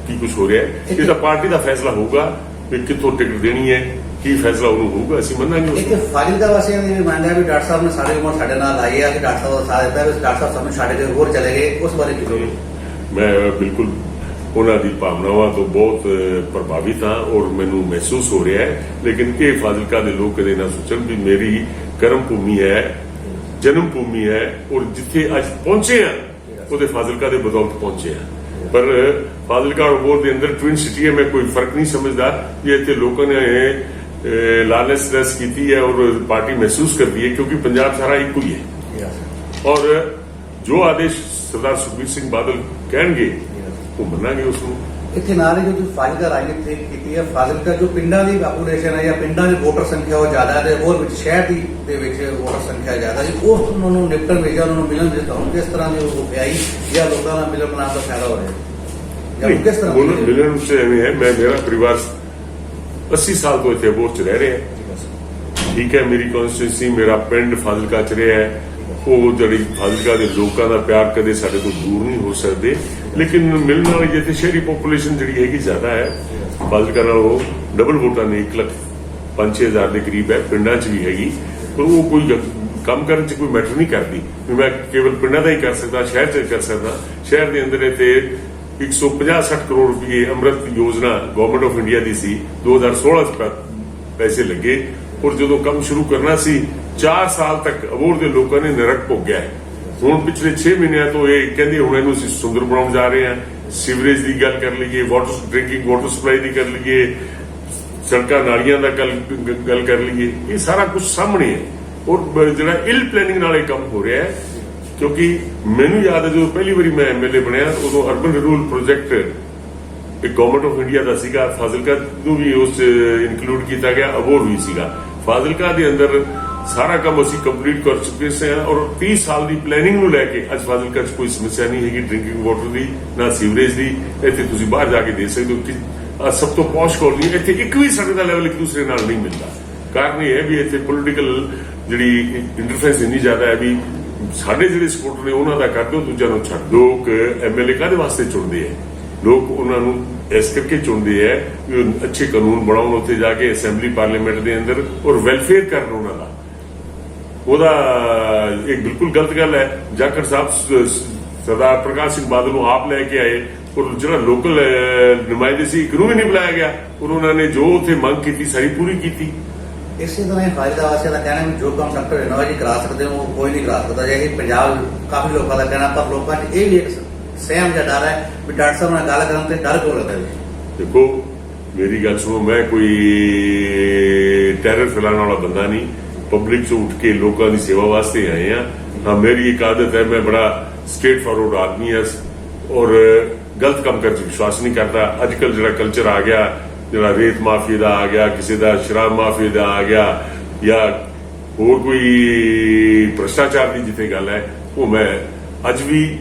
ਕੀ ਕੁਝ ਹੋ ਰਿਹਾ ਹੈ। ਇਹ ਤਾਂ ਪਾਰਟੀ ਦਾ ਫੈਸਲਾ ਹੋਊਗਾ ਵੀ ਕਿੱਥੋਂ ਟਿਕਟ ਦੇਣੀ ਹੈ, ਕੀ ਫੈਸਲਾ ਉਹਨੂੰ ਹੋਊਗਾ, ਅਸੀਂ ਮੰਨਾਂਗੇ। ਇੱਕ ਫਾਜ਼ਿਲਕਾ ਵਾਸੀਆਂ ਦੀ ਮੰਗ ਹੈ ਵੀ ਡਾਕਟਰ ਸਾਹਿਬ ਨੇ ਸਾਰੀ ਉਮਰ ਸਾਡੇ ਨਾਲ ਆਈ ਹੈ, ਕਿ ਡਾਕਟਰ ਸਾਹਿਬ ਦਾ ਸਾਥ ਦਿੱਤਾ, ਵੀ ਡਾਕਟਰ ਸਾਹਿਬ ਸਾਨੂੰ ਛੱਡ ਕੇ ਹੋਰ ਚਲੇ ਗਏ, ਉਸ ਬਾਰੇ ਕੀ ਕਹੋਗੇ? ਮੈਂ ਬਿਲਕੁਲ ਉਹਨਾਂ ਦੀ ਭਾਵਨਾਵਾਂ ਤੋਂ ਬਹੁਤ ਪ੍ਰਭਾਵਿਤ ਹਾਂ ਔਰ ਮੈਨੂੰ ਮਹਿਸੂਸ ਹੋ ਰਿਹਾ ਹੈ। ਲੇਕਿਨ ਇਹ ਫਾਜ਼ਿਲਕਾ ਦੇ ਲੋਕ ਕਦੇ ਨਾ ਸੋਚਣ ਵੀ ਮੇਰੀ ਕਰਮ ਭੂਮੀ ਹੈ, ਜਨਮ ਭੂਮੀ ਹੈ, ਔਰ ਜਿੱਥੇ ਅੱਜ ਪਹੁੰਚੇ ਆ ਉਹਦੇ ਫਾਜ਼ਿਲਕਾ ਦੇ ਬਦੌਲਤ ਪਹੁੰਚੇ ਆ। ਪਰ ਫਾਜ਼ਿਲਕਾ ਔਰ ਅਬੋਹਰ ਦੇ ਅੰਦਰ ਟਵਿਨ ਸਿਟੀ ਹੈ। ਮੈਂ ਕੋਈ ਫਰਕ ਨਹੀਂ ਸਮਝਦਾ ਕਿ ਇੱਥੇ ਲੋਕਾਂ ਨੇ ਲਾਲਚ ਕੀਤੀ ਹੈ ਔਰ ਪਾਰਟੀ ਮਹਿਸੂਸ ਕਰਦੀ ਹੈ, ਕਿਉਂਕਿ ਪੰਜਾਬ ਸਾਰਾ ਇੱਕੋ ਹੀ ਹੈ। ਔਰ ਜੋ ਆਦੇਸ਼ ਸਰਦਾਰ ਸੁਖਬੀਰ ਸਿੰਘ ਬਾਦਲ ਕਹਿਣਗੇ ਉਹ ਮੰਨਾਂਗੇ ਉਸ ਨੂੰ। ਇੱਥੇ ਨਾਲ ਹੀ ਜੋ ਤੁਸੀਂ ਫਾਜ਼ਿਲਕਾ ਰਾਜਨੀਤੀ ਕੀਤੀ ਹੈ, ਫਾਜ਼ਿਲਕਾ ਜੋ ਪਿੰਡਾਂ ਦੀ ਪਾਪੂਲੇਸ਼ਨ ਹੈ ਜਾਂ ਪਿੰਡਾਂ ਦੀ ਵੋਟਰ ਸੰਖਿਆ ਉਹ ਜ਼ਿਆਦਾ ਹੈ, ਤੇ ਹੋਰ ਵਿੱਚ ਸ਼ਹਿਰ ਦੇ ਵਿੱਚ ਵੋਟਰ ਸੰਖਿਆ ਜ਼ਿਆਦਾ ਹੈ, ਉਸ ਨੂੰ ਨਿਪਟਣ ਵਿੱਚ ਉਹਨਾਂ ਨੂੰ ਮਿਲਣ ਵਿੱਚ ਤੁਹਾਨੂੰ ਕਿਸ ਤਰ੍ਹਾਂ ਦੀ ਉਹ ਪਿਆਈ ਜਾਂ ਲੋਕਾਂ ਨਾਲ ਮਿਲਣ ਮਨਾਉਣ ਦਾ ਫਾਇਦਾ ਹੋ ਰਿਹਾ, ਜਾਂ ਕਿਸ ਤਰ੍ਹਾਂ ਮਿਲਣ ਵਿੱਚ ਐਵੇਂ ਹੈ। ਮੇਰਾ ਪਰਿਵਾਰ 80 ਸਾਲ ਤੋਂ ਇੱਥੇ ਅਬੋਹਰ 'ਚ ਰਹਿ ਰਿਹਾ ਹੈ। ਠੀਕ ਹੈ, ਮੇਰੀ ਕੌਂਸਟੀਟਿਊਂਸੀ, ਮੇਰਾ ਪਿੰਡ ਫਾਜ਼ਿਲਕਾ 'ਚ ਰਿਹਾ ਹੈ। ਉਹ ਜਿਹੜੀ ਫਾਜ਼ਿਲਕਾ ਦੇ ਲੋਕਾਂ ਦਾ ਪਿਆਰ ਕਦੇ ਸਾਡੇ ਤੋਂ ਦੂਰ ਨਹੀਂ ਹੋ ਸਕਦੇ। ਲੇਕਿਨ ਮਿਲਣ ਵਾਲੀ ਜਿੱਥੇ ਸ਼ਹਿਰੀ ਪੋਪੂਲੇਸ਼ਨ ਜਿਹੜੀ ਹੈਗੀ ਜ਼ਿਆਦਾ ਹੈ, ਫਾਜ਼ਿਲਕਾ ਨਾਲ ਉਹ ਡਬਲ ਵੋਟਾਂ ਨੇ 1,05,000 ਦੇ ਕਰੀਬ ਹੈ। ਪਿੰਡਾਂ 'ਚ ਵੀ ਹੈਗੀ, ਪਰ ਉਹ ਕੋਈ ਕੰਮ ਕਰਨ 'ਚ ਕੋਈ ਮੈਟਰ ਨਹੀਂ ਕਰਦੀ ਵੀ ਮੈਂ ਕੇਵਲ ਪਿੰਡਾਂ ਦਾ ਹੀ ਕਰ ਸਕਦਾ, ਸ਼ਹਿਰ 'ਚ ਕਰ ਸਕਦਾ। ਸ਼ਹਿਰ ਦੇ ਅੰਦਰ ਇੱਥੇ 150-60 ਕਰੋੜ ਰੁਪਏ ਅੰਮ੍ਰਿਤ ਯੋਜਨਾ ਗਵਰਨਮੈਂਟ ਆਫ ਇੰਡੀਆ ਦੀ ਸੀ, 2016 'ਚ ਪੈਸੇ ਲੱਗੇ। ਔਰ ਜਦੋਂ ਕੰਮ ਸ਼ੁਰੂ ਕਰਨਾ ਸੀ 4 ਸਾਲ ਤੱਕ ਅਬੋਹਰ ਦੇ ਲੋਕਾਂ ਨੇ ਨਰਕ ਭੋਗਿਆ ਹੈ। ਹੁਣ ਪਿਛਲੇ 6 ਮਹੀਨਿਆਂ ਤੋਂ ਇਹ ਕਹਿੰਦੇ ਹੁਣ ਇਹਨੂੰ ਅਸੀਂ ਸੁੰਦਰ ਬਣਾਉਣ ਜਾ ਰਹੇ ਹਾਂ। ਸੀਵਰੇਜ ਦੀ ਗੱਲ ਕਰ ਲਈਏ, ਡਰਿੰਕਿੰਗ ਵਾਟਰ ਸਪਲਾਈ ਦੀ ਕਰ ਲਈਏ, ਸੜਕਾਂ ਨਾਲੀਆਂ ਦਾ ਗੱਲ ਕਰ ਲਈਏ, ਇਹ ਸਾਰਾ ਕੁਝ ਸਾਹਮਣੇ ਹੈ। ਔਰ ਜਿਹੜਾ ਇਲ ਪਲੈਨਿੰਗ ਨਾਲ ਇਹ ਕੰਮ ਹੋ ਰਿਹਾ ਹੈ। ਕਿਉਂਕਿ ਮੈਨੂੰ ਯਾਦ ਹੈ ਜਦੋਂ ਪਹਿਲੀ ਵਾਰੀ ਮੈਂ ਐਮਐਲਏ ਬਣਿਆ, ਉਦੋਂ ਅਰਬਨ ਰੂਰਲ ਪ੍ਰੋਜੈਕਟ ਇੱਕ ਗਵਰਨਮੈਂਟ ਆਫ ਇੰਡੀਆ ਦਾ ਸੀਗਾ। ਫਾਜ਼ਿਲਕਾ ਨੂੰ ਵੀ ਉਸ 'ਚ ਇਨਕਲੂਡ ਕੀਤਾ ਗਿਆ, ਅਬੋਹਰ ਵੀ ਸੀਗਾ। ਫਾਜ਼ਿਲਕਾ ਦੇ ਅੰਦਰ ਸਾਰਾ ਕੰਮ ਅਸੀਂ ਕੰਪਲੀਟ ਕਰ ਚੁੱਕੇ ਸੀ ਔਰ 30 ਸਾਲ ਦੀ ਪਲੈਨਿੰਗ ਨੂੰ ਲੈ ਕੇ ਅੱਜ ਫਾਜ਼ਿਲਕਾ 'ਚ ਕੋਈ ਸਮੱਸਿਆ ਨਹੀਂ ਹੈਗੀ ਡਰਿੰਕਿੰਗ ਵਾਟਰ ਦੀ, ਨਾ ਸੀਵਰੇਜ ਦੀ। ਇੱਥੇ ਤੁਸੀਂ ਬਾਹਰ ਜਾ ਕੇ ਦੇਖ ਸਕਦੇ ਹੋ ਕਿ ਸਭ ਤੋਂ ਪੌਸ਼ ਕਲੋਨੀ, ਇੱਥੇ ਇੱਕ ਵੀ ਸੜਕ ਦਾ ਲੈਵਲ ਇੱਕ ਦੂਸਰੇ ਨਾਲ ਨਹੀਂ ਮਿਲਦਾ। ਕਾਰਨ ਇਹ ਹੈ ਵੀ ਇੱਥੇ ਪੋਲੀਟੀਕਲ ਜਿਹੜੀ ਇੰਟਰਫੇਰੈਂਸ ਇੰਨੀ ਜ਼ਿਆਦਾ ਹੈ ਵੀ ਸਾਡੇ ਜਿਹੜੇ ਸਪੋਰਟਰ ਨੇ ਉਹਨਾਂ ਦਾ ਕਰ ਦਿਓ, ਦੂਜਿਆਂ ਨੂੰ ਛੱਡ। ਲੋਕ ਐਮਐਲਏ ਕਾਹਦੇ ਵਾਸਤੇ ਚੁਣਦੇ ਹੈ? ਲੋਕ ਉਹਨਾਂ ਨੂੰ ਇਸ ਕਰਕੇ ਚੁਣਦੇ ਹੈ ਕਿ ਉਹ ਅੱਛੇ ਕਾਨੂੰਨ ਬਣਾਉਣ, ਉੱਥੇ ਜਾ ਕੇ ਅਸੈਂਬਲੀ ਪਾਰਲੀਮੈਂਟ ਦੇ ਅੰਦਰ ਔਰ ਵੈਲਫੇਅਰ ਕਰਨ ਉਹਨਾਂ ਦਾ। ਉਹਦਾ ਇੱਕ ਬਿਲਕੁਲ ਗਲਤ ਗੱਲ ਹੈ। ਜਾਖੜ ਸਾਹਿਬ ਸਰਦਾਰ ਪ੍ਰਕਾਸ਼ ਸਿੰਘ ਬਾਦਲ ਨੂੰ ਆਪ ਲੈ ਕੇ ਆਏ ਔਰ ਜਿਹੜਾ ਲੋਕਲ ਨੁਮਾਇੰਦੇ ਸੀ ਇੱਕ ਨੂੰ ਵੀ ਨਹੀਂ ਬੁਲਾਇਆ ਗਿਆ ਔਰ ਉਹਨਾਂ ਨੇ ਜੋ ਉੱਥੇ ਮੰਗ ਕੀਤੀ ਸਾਰੀ ਪੂਰੀ ਕੀਤੀ। ਇਸੇ ਤਰ੍ਹਾਂ ਹੀ ਫਾਜ਼ਿਲਕਾ ਵਾਸੀਆਂ ਦਾ ਕਹਿਣਾ ਵੀ ਜੋ ਕੰਮ ਡਾਕਟਰ ਰਣੌਜਾ ਜੀ ਕਰਾ ਸਕਦੇ ਹੋ ਉਹ ਕੋਈ ਨਹੀਂ ਕਰਾ ਸਕਦਾ। ਜੇ ਪੰਜਾਬ ਕਾਫੀ ਲੋਕਾਂ ਦਾ ਕਹਿਣਾ, ਪਰ ਲੋਕਾਂ 'ਚ ਇਹ ਵੀ ਇੱਕ ਸਹਿਮ ਜਾਂ ਡਰ ਹੈ ਵੀ ਡਾਕਟਰ ਸਾਹਿਬ ਨਾਲ ਗੱਲ ਕਰਨ ਤੇ ਡਰ ਕਿਉਂ ਲੱਗਦਾ ਜੀ? ਦੇਖੋ ਮੇਰੀ ਗੱਲ ਸੁਣੋ, ਮੈਂ ਕੋਈ ਟੈਰਰ ਫੈਲਾਉਣ ਵਾਲਾ ਬੰਦਾ ਨਹੀਂ। ਪਬਲਿਕ 'ਚ ਉੱਠ ਕੇ ਲੋਕਾਂ ਦੀ ਸੇਵਾ ਵਾਸਤੇ ਆਏ ਆ। ਹਾਂ, ਮੇਰੀ ਇੱਕ ਆਦਤ ਹੈ, ਮੈਂ ਬੜਾ ਸਟ੍ਰੇਟ ਫਾਰਵਰਡ ਆਦਮੀ ਹਾਂ ਔਰ ਗਲਤ ਕੰਮ ਕਰਨ 'ਚ ਵਿਸ਼ਵਾਸ ਨਹੀਂ ਕਰਦਾ। ਅੱਜ ਕੱਲ੍ਹ ਜਿਹੜਾ ਕਲਚਰ ਆ ਗਿਆ, ਜਿਹੜਾ ਰੇਤ ਮਾਫੀਆ ਦਾ ਆ ਗਿਆ, ਕਿਸੇ ਦਾ ਸ਼ਰਾਬ ਮਾਫੀਆ ਦਾ ਆ ਗਿਆ, ਜਾਂ ਹੋਰ ਕੋਈ ਭ੍ਰਿਸ਼ਟਾਚਾਰ ਦੀ ਜਿੱਥੇ ਗੱਲ ਹੈ, ਉਹ ਮੈਂ ਅੱਜ ਵੀ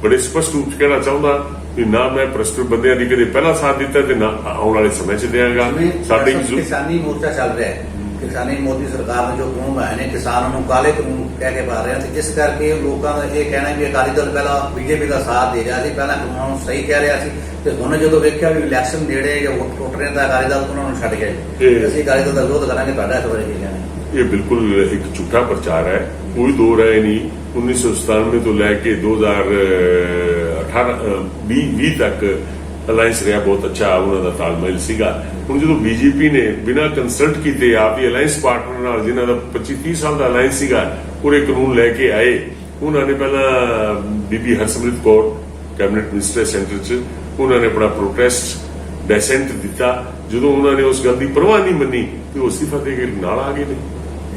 ਬੜੇ ਸਪਸ਼ਟ ਰੂਪ 'ਚ ਕਹਿਣਾ ਚਾਹੁੰਦਾ ਕਿ ਨਾ ਮੈਂ ਭ੍ਰਿਸ਼ਟ ਬੰਦਿਆਂ ਦੀ ਕਦੇ ਪਹਿਲਾਂ ਸਾਥ ਦਿੱਤਾ ਤੇ ਨਾ ਆਉਣ ਵਾਲੇ ਸਮੇਂ 'ਚ ਦਿਆਂਗਾ। ਸਾਡੇ ਕਿਸਾਨੀ ਮੋਰਚਾ ਚੱਲ ਰਿਹਾ ਹੈ, ਕਿਸਾਨੀ ਮੋਦੀ ਸਰਕਾਰ ਨੇ ਜੋ ਕਾਨੂੰਨ ਬਣਾਏ ਨੇ ਕਿਸਾਨਾਂ ਨੂੰ ਕਾਲੇ ਕਾਨੂੰਨ ਕਹਿ ਕੇ ਪਾ ਰਹੇ ਹਨ ਤੇ ਇਸ ਕਰਕੇ ਲੋਕਾਂ ਦਾ ਇਹ ਕਹਿਣਾ ਵੀ ਅਕਾਲੀ ਦਲ ਪਹਿਲਾਂ ਬੀਜੇਪੀ ਦਾ ਸਾਥ ਦੇ ਰਿਹਾ ਸੀ, ਪਹਿਲਾਂ ਕਾਨੂੰਨਾਂ ਨੂੰ ਸਹੀ ਕਹਿ ਰਿਹਾ ਸੀ ਤੇ ਹੁਣ ਜਦੋਂ ਵੇਖਿਆ ਵੀ ਇਲੈਕਸ਼ਨ ਨੇੜੇ ਜਾਂ ਵੋਟ ਟੁੱਟ ਰਹੇ ਤਾਂ ਅਕਾਲੀ ਦਲ ਉਹਨਾਂ ਨੂੰ ਛੱਡ ਗਏ। ਅਸੀਂ ਅਕਾਲੀ ਦਲ ਦਾ ਵਿਰੋਧ ਕਰਾਂਗੇ। ਤੁਹਾਡਾ ਇਸ ਬਾਰੇ ਕੀ ਕਹਿਣਾ ਹੈ? ਇਹ ਬਿਲਕੁਲ ਇੱਕ ਝੂਠਾ ਪ੍ਰਚਾਰ ਹੈ, ਕੋਈ ਦੋ ਰਾਏ ਨਹੀਂ। 1997 ਤੋਂ ਲੈ ਕੇ 2020 ਤੱਕ ਅਲਾਈਅੰਸ ਰਿਹਾ ਬਹੁਤ ਅੱਛਾ, ਉਹਨਾਂ ਦਾ ਤਾਲਮੇਲ ਸੀਗਾ। ਹੁਣ ਜਦੋਂ ਬੀਜੇਪੀ ਨੇ ਬਿਨਾਂ ਕੰਸਲਟ ਕੀਤੇ ਆਪ ਹੀ ਅਲਾਈਅੰਸ ਪਾਰਟਨਰ ਨਾਲ ਜਿਨ੍ਹਾਂ ਦਾ 25-30 ਸਾਲ ਦਾ ਅਲਾਈਅੰਸ ਸੀਗਾ ਪੂਰੇ ਕਾਨੂੰਨ ਲੈ ਕੇ ਆਏ। ਉਹਨਾਂ ਨੇ ਪਹਿਲਾਂ ਬੀਬੀ Harsimrat Kaur cabinet minister centre 'ਚ ਉਹਨਾਂ ਨੇ ਆਪਣਾ ਪ੍ਰੋਟੈਸਟ ਡੈਸੈਂਟ ਦਿੱਤਾ। ਜਦੋਂ ਉਹਨਾਂ ਨੇ ਉਸ ਗੱਲ ਦੀ ਪਰਵਾਹ ਨਹੀਂ ਮੰਨੀ ਤੇ ਉਹ ਅਸਤੀਫਾ ਦੇ ਕੇ ਨਾਲ ਆ ਗਏ ਨੇ,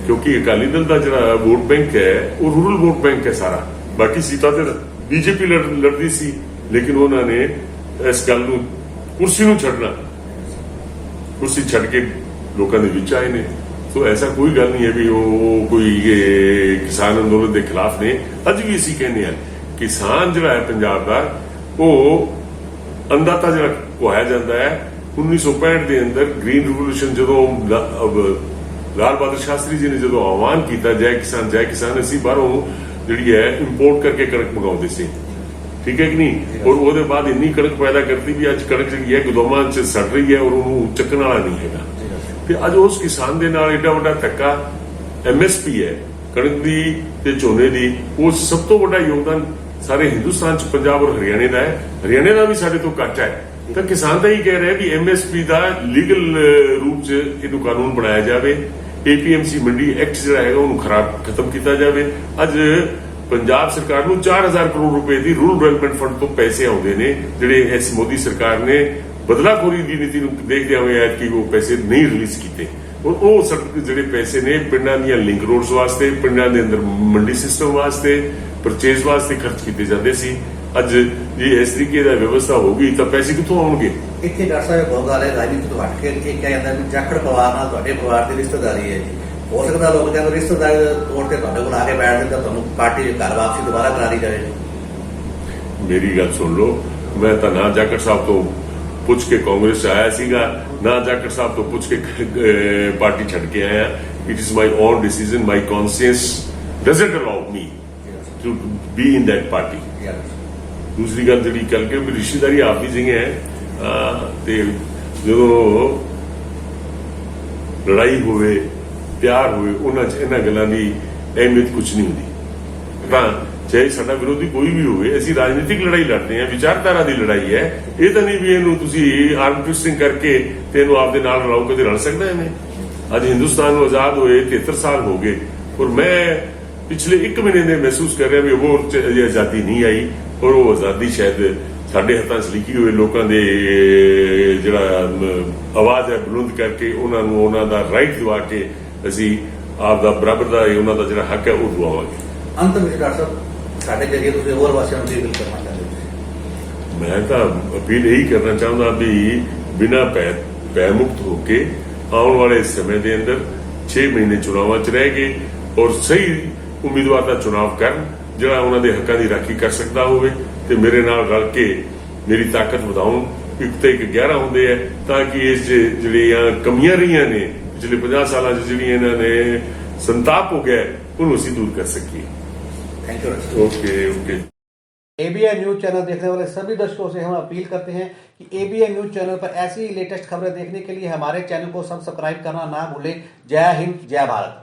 ਕਿਉਂਕਿ ਅਕਾਲੀ ਦਲ ਦਾ ਜਿਹੜਾ ਵੋਟ ਬੈਂਕ ਹੈ ਉਹ ਰੂਰਲ ਵੋਟ ਬੈਂਕ ਹੈ ਸਾਰਾ। ਬਾਕੀ ਸੀਟਾਂ ਤੇ ਬੀਜੇਪੀ ਲੜਦੀ ਸੀ, ਲੇਕਿਨ ਉਹਨਾਂ ਨੇ ਇਸ ਗੱਲ ਨੂੰ ਕੁਰਸੀ ਨੂੰ ਛੱਡਣਾ, ਕੁਰਸੀ ਛੱਡ ਕੇ ਲੋਕਾਂ ਦੇ ਵਿੱਚ ਆਏ ਨੇ। ਸੋ ਐਸਾ ਕੋਈ ਗੱਲ ਨਹੀਂ ਹੈ ਵੀ ਉਹ ਕੋਈ ਕਿਸਾਨ ਅੰਦੋਲਨ ਦੇ ਖਿਲਾਫ ਨੇ। ਅੱਜ ਵੀ ਅਸੀਂ ਕਹਿੰਦੇ ਹਾਂ ਕਿਸਾਨ ਜਿਹੜਾ ਹੈ ਪੰਜਾਬ ਦਾ ਉਹ ਅੰਦਾਤਾ ਜਿਹੜਾ ਕੁਹਾਇਆ ਜਾਂਦਾ ਹੈ। 1965 ਦੇ ਅੰਦਰ ਗ੍ਰੀਨ ਰਿਵੋਲੂਸ਼ਨ ਜਦੋਂ ਲਾਲ ਬਹਾਦਰ ਸ਼ਾਸਤਰੀ ਜੀ ਨੇ ਜਦੋਂ ਆਹਵਾਨ ਕੀਤਾ ਜੈ ਕਿਸਾਨ, ਅਸੀਂ ਬਾਹਰੋਂ ਜਿਹੜੀ ਹੈ ਇੰਪੋਰਟ ਕਰਕੇ ਕਣਕ ਮੰਗਾਉਂਦੇ ਸੀ, ਠੀਕ ਹੈ ਕਿ ਨਹੀਂ। ਔਰ ਉਹਦੇ ਬਾਅਦ ਇੰਨੀ ਕਣਕ ਪੈਦਾ ਕਰਤੀ ਵੀ ਅੱਜ ਕਣਕ ਜਿਹੜੀ ਹੈ ਗੋਦਾਮਾਂ 'ਚ ਸੜ ਰਹੀ ਹੈ ਔਰ ਉਹਨੂੰ ਚੱਕਣ ਵਾਲਾ ਨਹੀਂ ਹੈਗਾ। ਤੇ ਅੱਜ ਉਸ ਕਿਸਾਨ ਦੇ ਨਾਲ ਏਡਾ ਵੱਡਾ ਧੱਕਾ MSP ਹੈ ਕਣਕ ਦੀ ਤੇ ਝੋਨੇ ਦੀ, ਉਸ ਸਭ ਤੋਂ ਵੱਡਾ ਯੋਗਦਾਨ ਸਾਰੇ ਹਿੰਦੁਸਤਾਨ 'ਚ ਪੰਜਾਬ ਔਰ ਹਰਿਆਣੇ ਦਾ ਹੈ। ਹਰਿਆਣੇ ਦਾ ਵੀ ਸਾਡੇ ਤੋਂ ਘੱਟ ਹੈ। ਤਾਂ ਕਿਸਾਨ ਤਾਂ ਹੀ ਕਹਿ ਰਿਹਾ ਵੀ MSP ਦਾ ਲੀਗਲ ਰੂਪ 'ਚ ਇਹਨੂੰ ਕਾਨੂੰਨ ਬਣਾਇਆ ਜਾਵੇ। APMC ਮੰਡੀ ਐਕਟ ਜਿਹੜਾ ਹੈਗਾ ਉਹਨੂੰ ਖਤਮ ਕੀਤਾ ਜਾਵੇ। ਅੱਜ ਪੰਜਾਬ ਸਰਕਾਰ ਨੂੰ 4000 ਕਰੋੜ ਰੁਪਏ ਦੀ ਰੂਰਲ ਡਿਵੈਲਪਮੈਂਟ ਫੰਡ ਤੋਂ ਪੈਸੇ ਆਉਂਦੇ ਨੇ, ਜਿਹੜੇ ਇਸ ਮੋਦੀ ਸਰਕਾਰ ਨੇ ਬਦਲਾਖੋਰੀ ਦੀ ਨੀਤੀ ਨੂੰ ਦੇਖਦਿਆਂ ਹੋਏ ਕਿ ਉਹ ਪੈਸੇ ਨਹੀਂ ਰਿਲੀਜ਼ ਕੀਤੇ। ਔਰ ਉਹ ਜਿਹੜੇ ਪੈਸੇ ਨੇ ਪਿੰਡਾਂ ਦੀਆਂ ਲਿੰਕ ਰੋਡਸ ਵਾਸਤੇ, ਪਿੰਡਾਂ ਦੇ ਅੰਦਰ ਮੰਡੀ ਸਿਸਟਮ ਵਾਸਤੇ, ਪਰਚੇਜ਼ ਵਾਸਤੇ ਖਰਚ ਕੀਤੇ ਜਾਂਦੇ ਸੀ। ਅੱਜ ਜੇ ਇਸ ਤਰੀਕੇ ਦਾ ਵਿਵਸਥਾ ਹੋਊਗੀ ਤਾਂ ਪੈਸੇ ਕਿੱਥੋਂ ਆਉਣਗੇ? ਇੱਥੇ ਡਾਕਟਰ ਸਾਹਿਬ ਬਹੁਤ ਗੱਲ ਹੈ, ਰਾਜਨੀਤੀ ਤੋਂ ਹਟ ਕੇ ਇਹ ਕਿਹਾ ਜਾਂਦਾ ਵੀ ਜਾਖੜ ਪਰਿਵਾਰ ਨਾਲ ਤੁਹਾਡੇ ਪਰਿਵਾਰ ਦੀ ਰਿਸ਼ਤੇਦਾਰੀ ਹੈ ਜੀ। ਹੋ ਸਕਦਾ ਲੋਕ ਕਹਿੰਦੇ ਰਿਸ਼ਤੇਦਾਰੀ ਦੇ ਤੌਰ ਤੇ ਤੁਹਾਡੇ ਕੋਲ ਆ ਕੇ ਬੈਠਦੇ ਤਾਂ ਤੁਹਾਨੂੰ ਪਾਰਟੀ ਦੇ ਘਰ ਵਾਪਸੀ ਦੁਬਾਰਾ ਕਰਾ ਦੀ ਜਾਵੇ। ਮੇਰੀ ਗੱਲ ਸੁਣ ਲਓ, ਮੈਂ ਤਾਂ ਨਾ ਜਾਖੜ ਸਾਹਿਬ ਤੋਂ ਪੁੱਛ ਕੇ ਕਾਂਗਰਸ 'ਚ ਆਇਆ ਸੀਗਾ, ਨਾ ਜਾਖੜ ਸਾਹਿਬ ਤੋਂ ਪੁੱਛ ਕੇ ਪਾਰਟੀ ਛੱਡ ਕੇ ਆਇਆ। It is my own decision, my conscience doesn't allow me to be in that party. ਦੂਸਰੀ ਗੱਲ ਜਿਹੜੀ ਕੱਲ ਕੇ ਰਿਸ਼ਤੇਦਾਰੀ ਆਪ ਦੀ ਜਗ੍ਹਾ ਹੈ ਤੇ ਜਦੋਂ ਲੜਾਈ ਹੋਵੇ ਪਿਆਰ ਹੋਵੇ ਉਹਨਾਂ 'ਚ ਇਹਨਾਂ ਗੱਲਾਂ ਦੀ ਅਹਿਮੀਅਤ ਕੁਝ ਨਹੀਂ ਹੁੰਦੀ। ਤਾਂ ਚਾਹੇ ਸਾਡਾ ਵਿਰੋਧੀ ਕੋਈ ਵੀ ਹੋਵੇ, ਅਸੀਂ ਰਾਜਨੀਤਿਕ ਲੜਾਈ ਲੜਦੇ ਹਾਂ, ਵਿਚਾਰਧਾਰਾ ਦੀ ਲੜਾਈ ਹੈ। ਇਹ ਤਾਂ ਨਹੀਂ ਵੀ ਇਹਨੂੰ ਤੁਸੀਂ ਆਰਮ ਟਵਿਸਟਿੰਗ ਕਰਕੇ ਤੇ ਇਹਨੂੰ ਆਪਦੇ ਨਾਲ ਰਲਾਓ, ਕਦੇ ਰਲ ਸਕਦਾ ਐਵੇਂ। ਅੱਜ ਹਿੰਦੁਸਤਾਨ ਨੂੰ ਆਜ਼ਾਦ ਹੋਏ 73 ਸਾਲ ਹੋ ਗਏ ਔਰ ਮੈਂ ਪਿਛਲੇ 1 ਮਹੀਨੇ ਦੇ ਮਹਿਸੂਸ ਕਰ ਰਿਹਾ ਵੀ ਉਹ ਅਜੇ ਆਜ਼ਾਦੀ ਨਹੀਂ ਆਈ। ਔਰ ਉਹ ਆਜ਼ਾਦੀ ਸ਼ਾਇਦ ਸਾਡੇ ਹੱਥਾਂ 'ਚ ਲਿਖੀ ਹੋਏ ਲੋਕਾਂ ਦੇ ਜਿਹੜਾ ਆਵਾਜ਼ ਹੈ ਬੁਲੰਦ ਕਰਕੇ ਉਹਨਾਂ ਨੂੰ ਉਹਨਾਂ ਦਾ ਰਾਈਟ ਦਿਵਾ ਕੇ ਅਸੀਂ ਆਪ ਦਾ ਬਰਾਬਰ ਦਾ ਉਹਨਾਂ ਦਾ ਜਿਹੜਾ ਹੱਕ ਹੈ ਉਹ ਦਵਾਵਾਂਗੇ। ਅੰਤ ਵਿੱਚ ਡਾਕਟਰ ਸਾਹਿਬ ਸਾਡੇ ਜਰੀਏ ਤੁਸੀਂ ਹੋਰ ਵਾਸੀਆਂ ਨੂੰ ਕੀ ਅਪੀਲ ਕਰਨਾ ਚਾਹੁੰਦੇ ਹੋ? ਮੈਂ ਤਾਂ ਅਪੀਲ ਇਹੀ ਕਰਨਾ ਚਾਹੁੰਦਾ ਵੀ ਬਿਨਾਂ ਭੈ ਮੁਕਤ ਹੋ ਕੇ ਆਉਣ ਵਾਲੇ ਸਮੇਂ ਦੇ ਅੰਦਰ 6 ਮਹੀਨੇ ਚੁਣਾਵਾਂ 'ਚ ਰਹਿ ਗਏ ਔਰ ਸਹੀ ਉਮੀਦਵਾਰ ਦਾ ਚੁਣਾਵ ਕਰਨ ਜਿਹੜਾ ਉਹਨਾਂ ਦੇ ਹੱਕਾਂ ਦੀ ਰਾਖੀ ਕਰ ਸਕਦਾ ਹੋਵੇ ਤੇ ਮੇਰੇ ਨਾਲ ਰਲ ਕੇ ਮੇਰੀ ਤਾਕਤ ਵਧਾਉਣ। 1 ਤੇ 11 ਹੁੰਦੇ ਆ ਤਾਂ ਕਿ ਇਸ ਜਿਹੜੀਆਂ ਕਮੀਆਂ ਰਹੀਆਂ ਨੇ ਪਿਛਲੇ 50 ਸਾਲਾਂ 'ਚ ਜਿਹੜੀਆਂ ਇਹਨਾਂ ਨੇ ਸੰਤਾਪ ਹੋ ਗਿਆ ਉਹਨੂੰ ਅਸੀਂ दूर कर सकिए। Thank you. Okay. ABN news channel देखने वाले सभी दर्शकों से हम अपील करते हैं कि ABN न्यूज चैनल पर ऐसी लेटेस्ट खबरें देखने के लिए हमारे चैनल को सब्सक्राइब करना ना भूलें। जय हिंद, जय भारत।